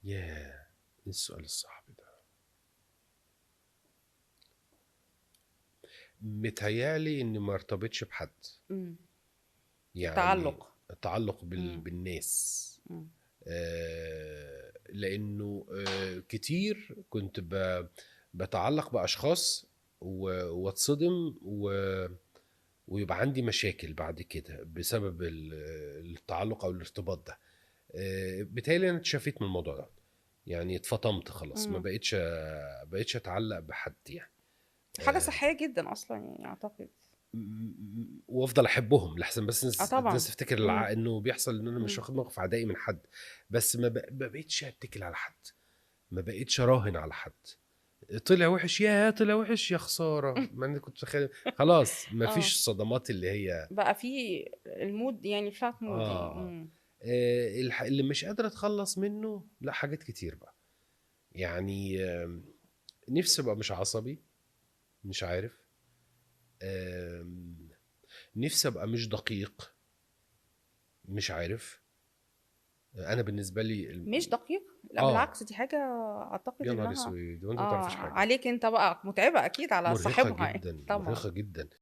ياه، إيه السؤال الصعب ده؟ متهيألي إني ما ارتبطش بحد. إمم. يعني التعلُّق. التعلق إمم. بالناس. إمم. لأنه كتير كنت بتعلق بأشخاص واتصدم ويبقى عندي مشاكل بعد كده بسبب التعلق أو الارتباط ده. بالتالي أنا اتشافيت من الموضوع ده، يعني اتفطمت خلاص، ما إمم. بقيتش أتعلق بحد يعني. حاجة آه، صحية جدًا أصلًا يعني أعتقد. وافضل احبهم لحسن بس آه الناس طبعًا. تفتكر إمم. انه بيحصل ان انا مش إمم. واخد موقف عدائي من حد. بس ما بقيتش اتكل على حد، ما بقيتش اراهن على حد. طلع وحش، يا طلع وحش يا خساره، ما انا كنت خلاص ما آه. فيش صدمات اللي هي. بقى في الmood يعني flat mood يعني. اه إمم. اللي مش قادر اتخلص منه، لا حاجات كتير بقى. يعني نفسي ابقى مش عصبي، مش عارف. آم، نفسي ابقى مش دقيق، مش عارف. انا بالنسبه لي مش دقيق؟ لأ اه بالعكس دي حاجة أعتقد يا نهار إنها اسود وانت ما تعرفيش حاجه. عليك أنت بقى، متعبة أكيد على مرهقه صاحبها جدا، طبعًا. مرهقه جدا.